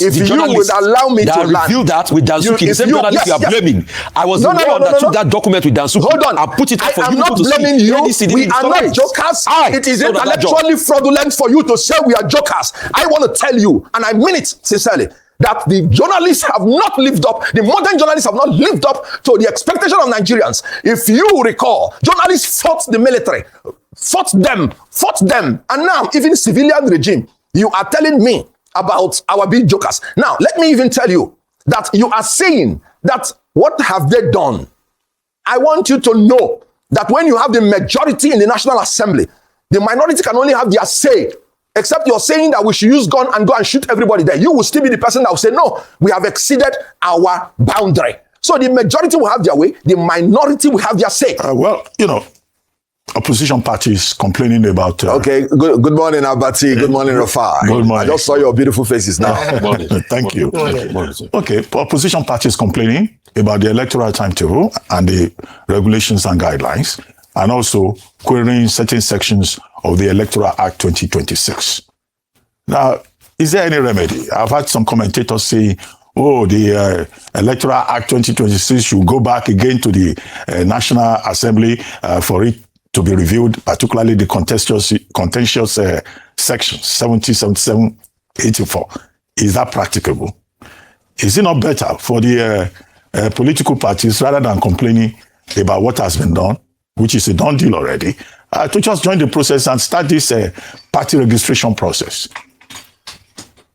If you would allow me to revealed that with Dansuki, the same journalist you are blaming. I was the one that took that document with Dansuki. Hold on. I put it for you to see. I am not blaming you. We are not jokers. It is intellectually fraudulent for you to say we are jokers. I want to tell you, and I mean it sincerely, that the journalists have not lived up, the modern journalists have not lived up to the expectation of Nigerians. If you recall, journalists fought the military, fought them, and now even civilian regime, you are telling me about our big jokers. Now, let me even tell you that you are saying that what have they done? I want you to know that when you have the majority in the National Assembly, the minority can only have their say, except you're saying that we should use gun and go and shoot everybody there. You will still be the person that will say, no, we have exceeded our boundary. So the majority will have their way, the minority will have their say. Opposition parties complaining about... okay, good morning, Abati. Good morning, Rufai. Good morning. I just saw your beautiful faces now. Thank you. Okay, opposition parties complaining about the electoral timetable and the regulations and guidelines, and also querying certain sections of the Electoral Act 2026. Now, is there any remedy? I've had some commentators say, the Electoral Act 2026 should go back again to the National Assembly for it to be reviewed, particularly the contentious sections 70, 77, 84. Is that practicable? Is it not better for the political parties, rather than complaining about what has been done, which is a done deal already, to just join the process and start this party registration process?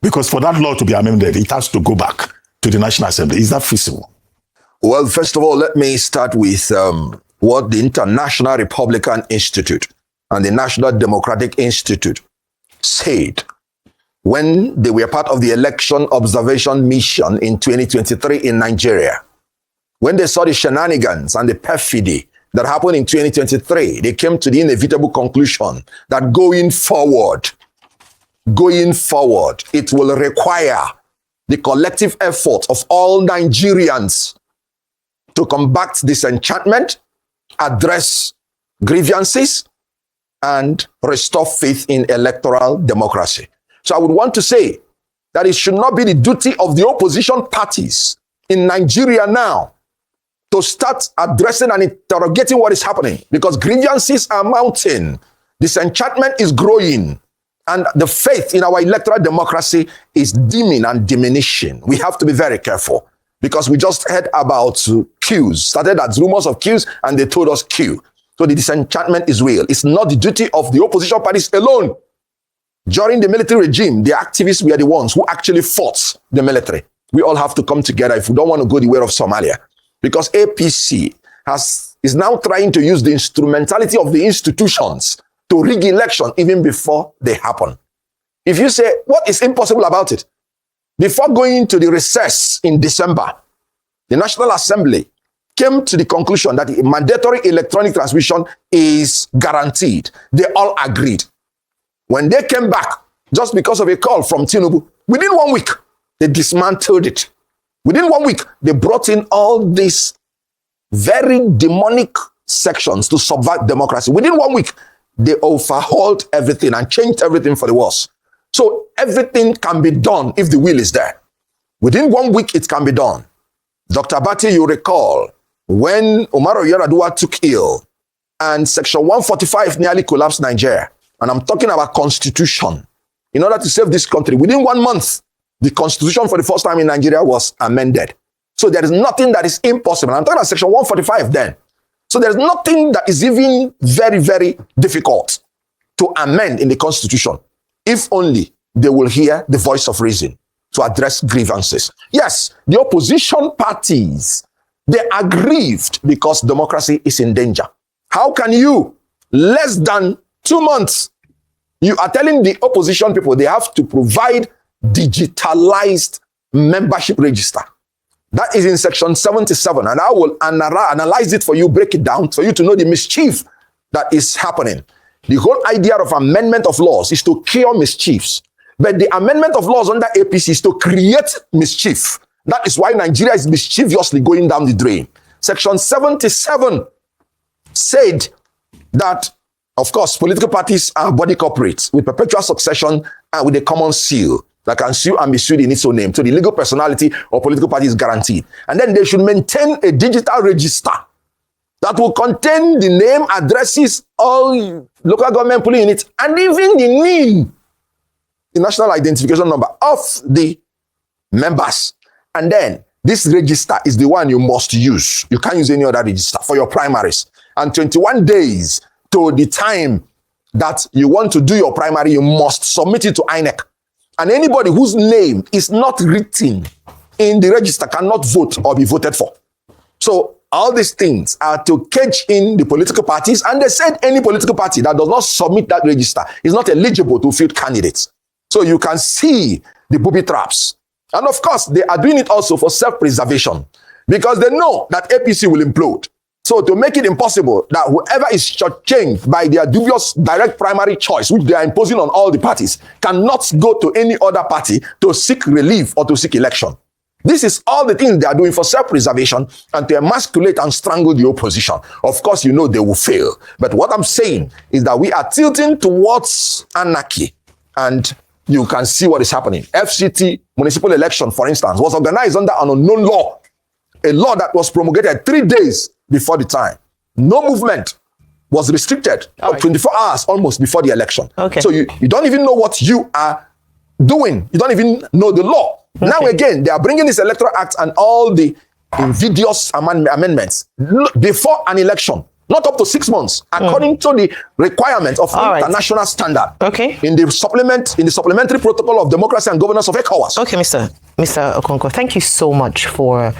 Because for that law to be amended, it has to go back to the National Assembly. Is that feasible? Well, first of all, let me start with what the International Republican Institute and the National Democratic Institute said when they were part of the election observation mission in 2023 in Nigeria. When they saw the shenanigans and the perfidy that happened in 2023, they came to the inevitable conclusion that going forward, it will require the collective effort of all Nigerians to combat disenchantment, address grievances, and restore faith in electoral democracy. So I would want to say that it should not be the duty of the opposition parties in Nigeria now to start addressing and interrogating what is happening, because grievances are mounting, disenchantment is growing, and the faith in our electoral democracy is dimming and diminishing. We have to be very careful, because we just heard about queues, started as rumors of queues, and they told us queue. So the disenchantment is real. It's not the duty of the opposition parties alone. During the military regime, the activists were the ones who actually fought the military. We all have to come together if we don't want to go the way of Somalia, because APC is now trying to use the instrumentality of the institutions to rig election even before they happen. If you say, what is impossible about it? Before going to the recess in December, the National Assembly came to the conclusion that mandatory electronic transmission is guaranteed. They all agreed. When they came back, just because of a call from Tinubu, within 1 week, they dismantled it. Within 1 week, they brought in all these very demonic sections to subvert democracy. Within 1 week, they overhauled everything and changed everything for the worse. So everything can be done if the will is there. Within 1 week, it can be done. Dr. Abati, you recall, when Umaru Yar'Adua took ill and Section 145 nearly collapsed Nigeria, and I'm talking about constitution, in order to save this country, within 1 month, the constitution for the first time in Nigeria was amended. So there is nothing that is impossible. I'm talking about Section 145 then. So there's nothing that is even very, very difficult to amend in the constitution, if only they will hear the voice of reason to address grievances. Yes, the opposition parties, they are grieved because democracy is in danger. How can you, less than 2 months, you are telling the opposition people they have to provide digitalized membership register? That is in Section 77, and I will analyze it for you, break it down for you to know the mischief that is happening. The whole idea of amendment of laws is to cure mischiefs, but the amendment of laws under APC is to create mischief. That is why Nigeria is mischievously going down the drain. Section 77 said that, of course, political parties are body corporates with perpetual succession and with a common seal. that can sue and be sued in its own name. So the legal personality of political party is guaranteed. And then they should maintain a digital register that will contain the name, addresses, all local government polling units, and even the NIN, the national identification number of the members. And then this register is the one you must use. You can't use any other register for your primaries. And 21 days to the time that you want to do your primary, you must submit it to INEC. And anybody whose name is not written in the register cannot vote or be voted for. So all these things are to cage in the political parties, and they said any political party that does not submit that register is not eligible to field candidates. So you can see the booby traps. And of course, they are doing it also for self-preservation, because they know that APC will implode. So to make it impossible that whoever is shortchanged by their dubious direct primary choice, which they are imposing on all the parties, cannot go to any other party to seek relief or to seek election. This is all the things they are doing for self-preservation and to emasculate and strangle the opposition. Of course, you know they will fail. But what I'm saying is that we are tilting towards anarchy, and you can see what is happening. FCT municipal election, for instance, was organized under an unknown law, a law that was promulgated 3 days before the time. No movement was restricted for 24 hours almost before the election. Okay. So you don't even know what you are doing. You don't even know the law. Okay. Now again, they are bringing this Electoral Act and all the invidious amendments before an election. Not up to 6 months, according to the requirements of international standard. Okay. In the supplementary protocol of democracy and governance of ECOWAS. Okay, Mr. Okonkwo, thank you so much for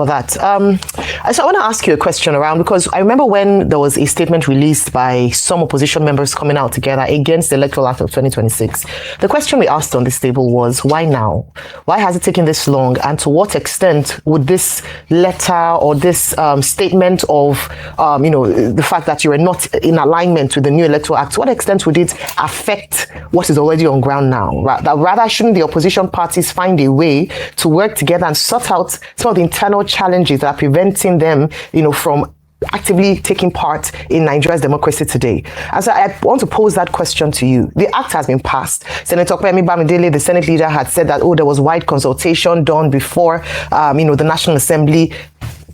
that. So I want to ask you a question around, because I remember when there was a statement released by some opposition members coming out together against the Electoral Act of 2026. The question we asked on this table was, why now? Why has it taken this long? And to what extent would this letter or this statement of, the fact that you are not in alignment with the new Electoral Act, to what extent would it affect what is already on ground now? Rather, shouldn't the opposition parties find a way to work together and sort out some of the internal challenges that are preventing them, from actively taking part in Nigeria's democracy today? And so I want to pose that question to you. The act has been passed. Senator Kwemi Bamidele, the Senate leader, had said that, there was wide consultation done before, the National Assembly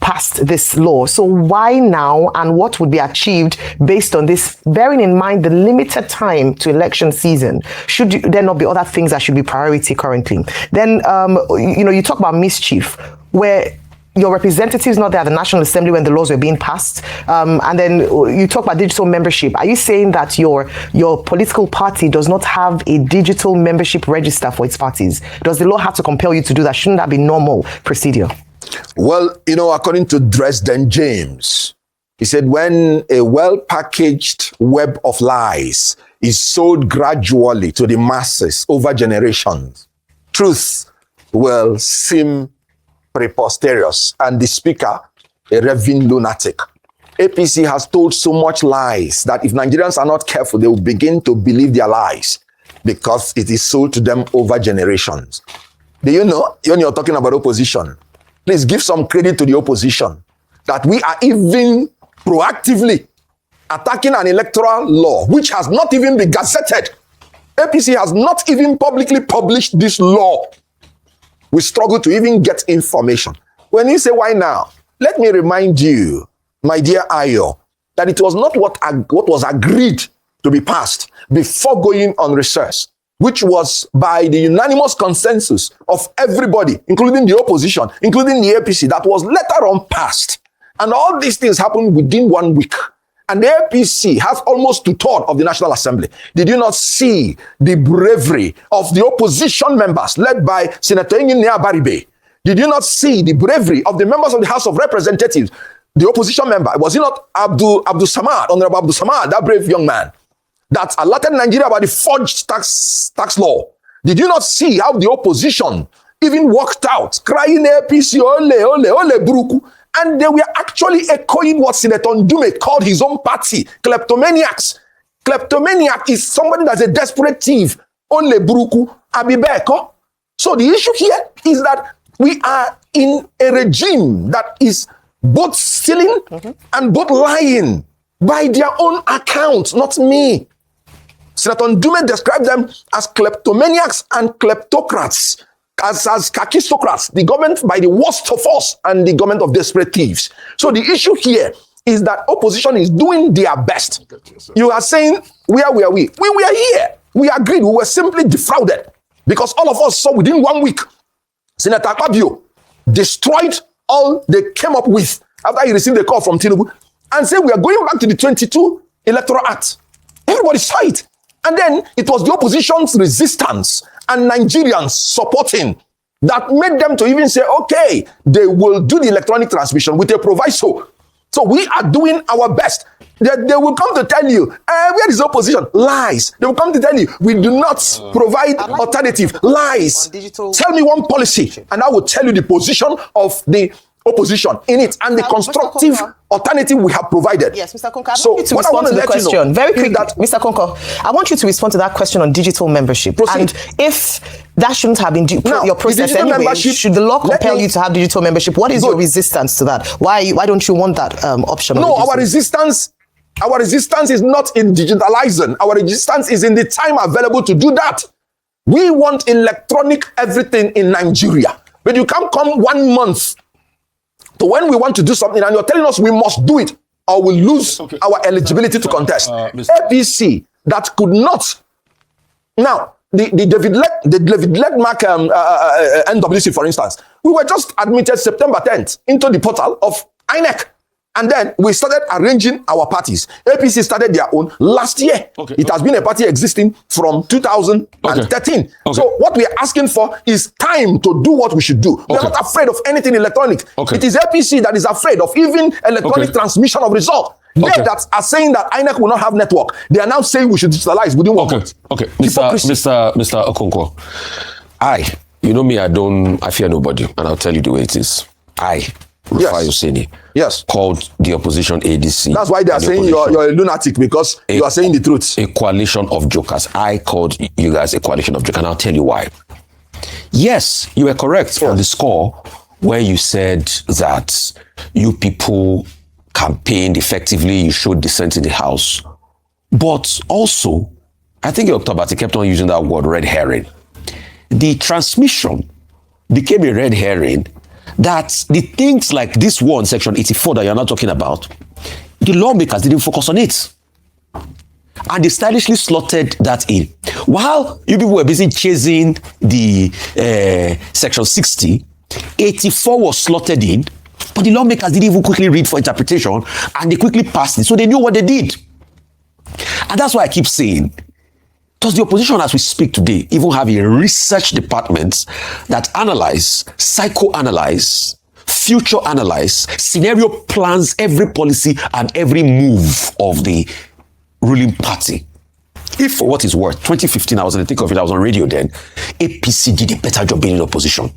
passed this law. So why now, and what would be achieved based on this, bearing in mind the limited time to election season? Should there not be other things that should be priority currently? Then, you talk about mischief, where your representatives not there at the National Assembly when the laws were being passed, and then you talk about digital membership. Are you saying that your political party does not have a digital membership register for its parties? Does the law have to compel you to do that? Shouldn't that be normal procedure? Well, according to Dresden James, he said, when a well-packaged web of lies is sold gradually to the masses over generations, truth will seem preposterous, and the speaker a raving lunatic. APC has told so much lies that if Nigerians are not careful, they will begin to believe their lies because it is sold to them over generations. Do you know, when you're talking about opposition, please give some credit to the opposition that we are even proactively attacking an electoral law which has not even been gazetted. APC has not even publicly published this law. We struggle to even get information. When you say why now, let me remind you, my dear Ayo, that it was not what was agreed to be passed before going on recess, which was by the unanimous consensus of everybody, including the opposition, including the APC, that was later on passed. And all these things happened within 1 week. And the APC has almost 2/3 of the National Assembly. Did you not see the bravery of the opposition members led by Senator Abati? Did you not see the bravery of the members of the House of Representatives? The opposition member, was he not Abdul Samad, Honorable Abdul Samad, that brave young man that alerted Nigeria about the forged tax law? Did you not see how the opposition even walked out crying APC, ole, buruku? And they were actually echoing what Senator Ndume called his own party, kleptomaniacs. Kleptomaniac is somebody that's a desperate thief. Ole buruku, abibeko. So the issue here is that we are in a regime that is both stealing and both lying by their own account, not me. Senator Ndume described them as kleptomaniacs and kleptocrats, as kakistocrats, the government by the worst of us and the government of desperate thieves. So the issue here is that opposition is doing their best. You are saying, where were we? We were here. We agreed. We were simply defrauded because all of us saw within 1 week, Senator Fabio destroyed all they came up with after he received a call from Tinubu and said, we are going back to the 22 Electoral Act. Everybody saw it. And then it was the opposition's resistance and Nigerians supporting that made them to even say, okay, they will do the electronic transmission with a proviso. So we are doing our best. They will come to tell you, where is opposition? Lies. They will come to tell you, we do not provide alternative. Lies. Tell me one policy, and I will tell you the position of the opposition in it and the constructive alternative we have provided. Yes, Mr. Okonkwo, I want you to respond to the question very quickly. Mr. Okonkwo, I want you to respond to that question on digital membership. Proceed. And if that shouldn't have been your process anyway, should the law compel you to have digital membership? What is your resistance to that? Why don't you want that option? No, our resistance is not in digitalizing. Our resistance is in the time available to do that. We want electronic everything in Nigeria. But you can't come 1 month to when we want to do something and you're telling us we must do it or we'll lose our eligibility to contest. APC that could not. Now, the David Legmark NWC, for instance, we were just admitted September 10th into the portal of INEC. And then we started arranging our parties. APC started their own last year. It has been a party existing from 2013. So what we are asking for is time to do what we should do. We are not afraid of anything electronic. It is APC that is afraid of even electronic transmission of results. They that are saying that INEC will not have network. They are now saying we should digitalize within 1 month. Mr. Okonkwo, you know me, I fear nobody, and I'll tell you the way it is. Rufai Oseni, called the opposition ADC. That's why they are saying you're a lunatic, because you are saying the truth. A coalition of jokers. I called you guys a coalition of jokers, and I'll tell you why. Yes, you were correct on the score where you said that you people campaigned effectively, you showed dissent in the House. But also, I think Dr. Abati kept on using that word, red herring. The transmission became a red herring that the things like this one, Section 84 that you're not talking about, the lawmakers didn't focus on it. And they stylishly slotted that in. While you people were busy chasing the Section 60, 84 was slotted in, but the lawmakers didn't even quickly read for interpretation, and they quickly passed it, so they knew what they did. And that's why I keep saying, does the opposition as we speak today even have a research department that analyze, psychoanalyze, future analyze, scenario plans every policy and every move of the ruling party? If, for what it's worth, 2015, I was in the thick of it, I was on radio then, APC did a better job being in opposition.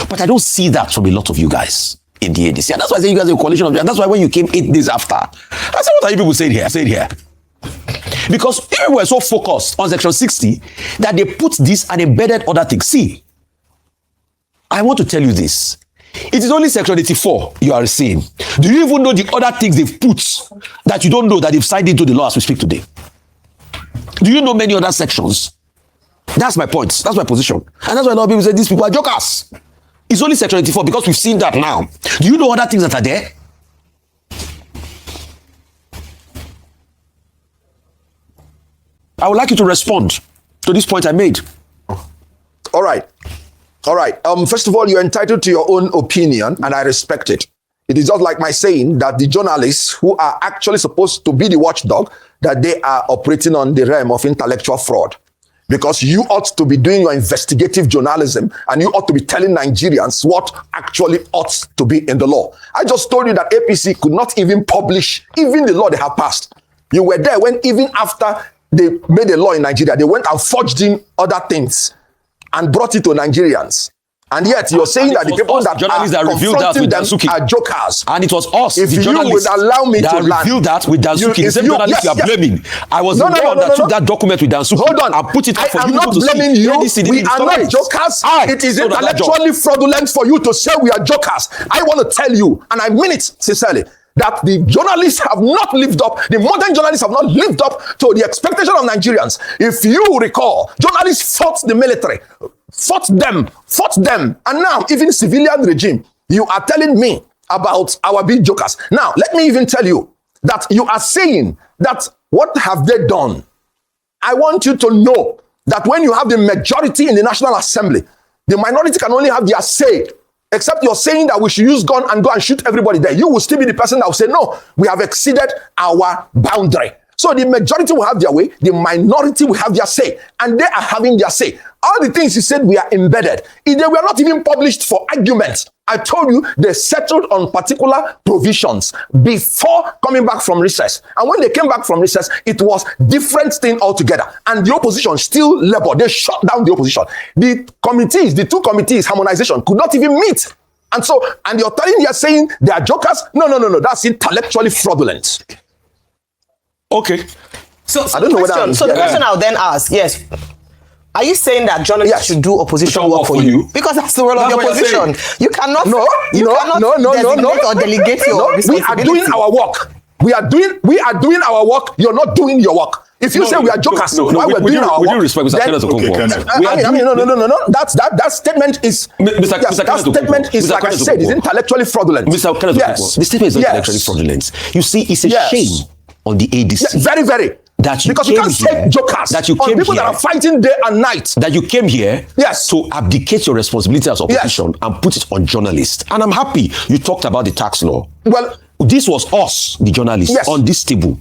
But I don't see that from a lot of you guys in the ADC. And that's why I say you guys are a coalition of, and that's why when you came 8 days after, I said, what are you people saying here? Because we were so focused on Section 60 that they put this and embedded other things. See, I want to tell you this. It is only Section 84 you are seeing. Do you even know the other things they've put that you don't know that they've signed into the law as we speak today? Do you know many other sections? That's my point. That's my position. And that's why a lot of people say these people are jokers. It's only Section 84 because we've seen that now. Do you know other things that are there? I would like you to respond to this point I made. All right. First of all, you're entitled to your own opinion, and I respect it. It is just like my saying that the journalists who are actually supposed to be the watchdog, that they are operating on the realm of intellectual fraud. Because you ought to be doing your investigative journalism, and you ought to be telling Nigerians what actually ought to be in the law. I just told you that APC could not even publish even the law they have passed. You were there when even after they made a law in Nigeria, they went and forged in other things and brought it to Nigerians. And yet you're saying that the people that are confronting them are jokers. And it was us, if the you would allow me that to revealed that with Dansuki, the same journalist you are blaming. I was the one that took that document with Dansuki. Hold on. And put it up for you to see. I am not blaming you. We are not jokers. It is intellectually fraudulent for you to say we are jokers. I want to tell you, and I mean it sincerely, that the journalists have not lived up, the modern journalists have not lived up to the expectation of Nigerians. If you recall, journalists fought the military, fought them, and now even civilian regime, you are telling me about our big jokers. Now, let me even tell you that you are saying that what have they done? I want you to know that when you have the majority in the National Assembly, the minority can only have their say. Except you're saying that we should use gun and go and shoot everybody there. You will still be the person that will say, no, we have exceeded our boundary. So the majority will have their way, the minority will have their say, and they are having their say. All the things you said we are embedded. They were not even published for argument. I told you they settled on particular provisions before coming back from recess. And when they came back from recess, it was different thing altogether. And the opposition still labored. They shut down the opposition. The committees, the two committees, harmonization, could not even meet. And you're telling, you're saying they are jokers? No. That's intellectually fraudulent. Okay. So I don't know whether. So the question I'll then ask, yes. Are you saying that journalists should do opposition work for you? Because that's the role of the opposition. You cannot. No. Or delegate your responsibility. We are doing our work. We are doing our work. You're not doing your work. If you say we are jokers, why we're doing our work? With respect, Mr. Kenneth Okonkwo. No. That statement is. That statement is, like I said, is intellectually fraudulent. Mr. Kenneth Okonkwo, the statement is not intellectually fraudulent. You see, it's a shame on the ADC. Yes, very. That you because you can't say jokers that you on came people here, that are fighting day and night. That you came here to abdicate your responsibility as opposition and put it on journalists. And I'm happy you talked about the tax law. Well, this was us, the journalists, on this table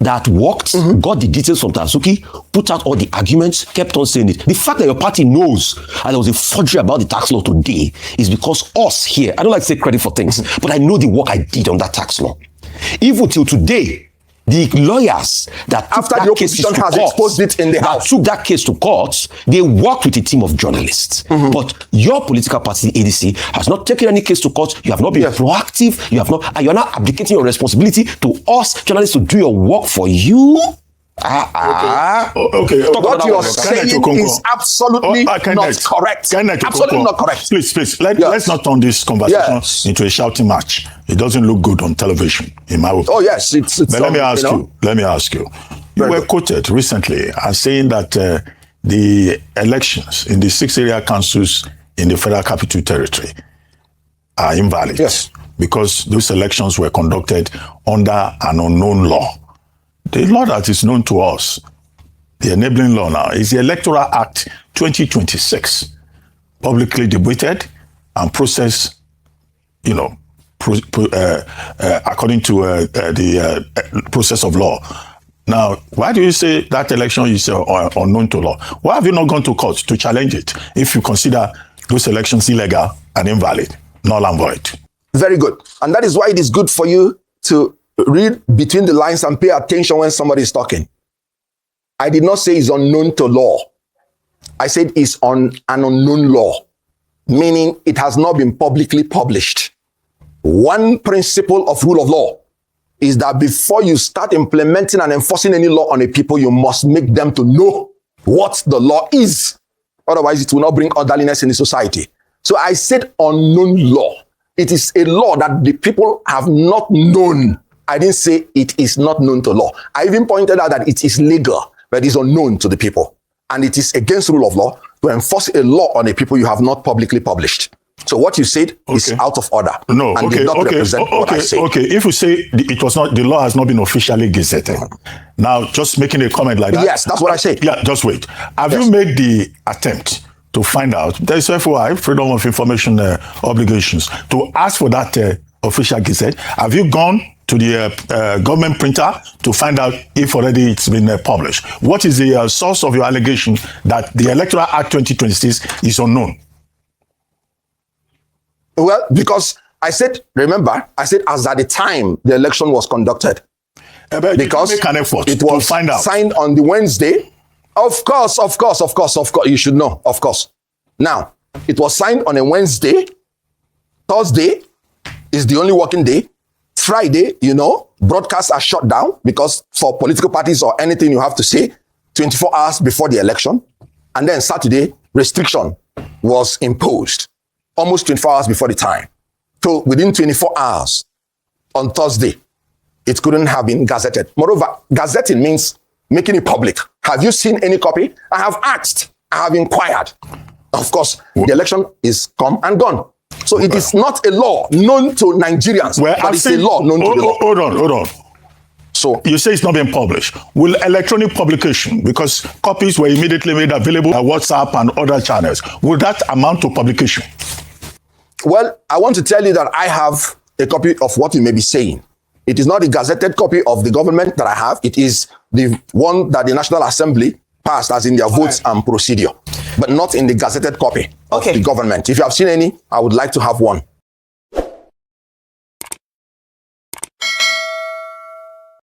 that worked, got the details from Tansuki, put out all the arguments, kept on saying it. The fact that your party knows and there was a forgery about the tax law today is because us here, I don't like to take credit for things, but I know the work I did on that tax law. Even till today, the lawyers that after the opposition has exposed it in the house, took that case to court, they worked with a team of journalists. But your political party, ADC, has not taken any case to court. You have not been proactive. You have not, and you're not abdicating your responsibility to us journalists to do your work for you. Okay. What you are saying is absolutely not correct. Absolutely not correct. Please. Let's not turn this conversation into a shouting match. It doesn't look good on television, in my opinion. Oh yes, it's. But let me ask you. You were quoted recently as saying that the elections in the 6 area councils in the Federal Capital Territory are invalid. Yes. Because those elections were conducted under an unknown law. The law that is known to us, the enabling law now, is the Electoral Act 2026, publicly debated and processed, according to the process of law. Now, why do you say that election is unknown to law? Why have you not gone to court to challenge it if you consider those elections illegal and invalid, null and void? Very good. And that is why it is good for you to read between the lines and pay attention when somebody is talking. I did not say it's unknown to law. I said it's on an unknown law, meaning it has not been publicly published. One principle of rule of law is that before you start implementing and enforcing any law on a people, you must make them to know what the law is. Otherwise, it will not bring orderliness in the society. So I said unknown law. It is a law that the people have not known. I didn't say it is not known to law. I even pointed out that it is legal, but it is unknown to the people. And it is against rule of law to enforce a law on a people you have not publicly published. So what you said is out of order. And did not represent what I said. Okay, if you say it was not, the law has not been officially gazetted. Now, just making a comment like that. Yes, that's what I said. Yeah, just wait. Have you made the attempt to find out, there is FOI, Freedom of Information Obligations, to ask for that official gazette? Have you gone to the government printer to find out if already it's been published? What is the source of your allegation that the Electoral Act 2026 is unknown? Well, because I said, remember, I said as at the time the election was conducted. Because make an effort it was to find out. Signed on the Wednesday. Of course. You should know, of course. Now, it was signed on a Wednesday. Thursday is the only working day. Friday, broadcasts are shut down because for political parties or anything you have to say 24 hours before the election. And then Saturday, restriction was imposed almost 24 hours before the time. So within 24 hours on Thursday, it couldn't have been gazetted. Moreover, gazetting means making it public. Have you seen any copy? I have asked. I have inquired. Of course, the election is come and gone. So it is not a law known to Nigerians, but it's a law known to the law. Hold on. So you say it's not been published. Will electronic publication, because copies were immediately made available on WhatsApp and other channels, will that amount to publication? Well, I want to tell you that I have a copy of what you may be saying. It is not a gazetted copy of the government that I have. It is the one that the National Assembly passed as in their votes and procedure, but not in the gazetted copy of the government. If you have seen any, I would like to have one.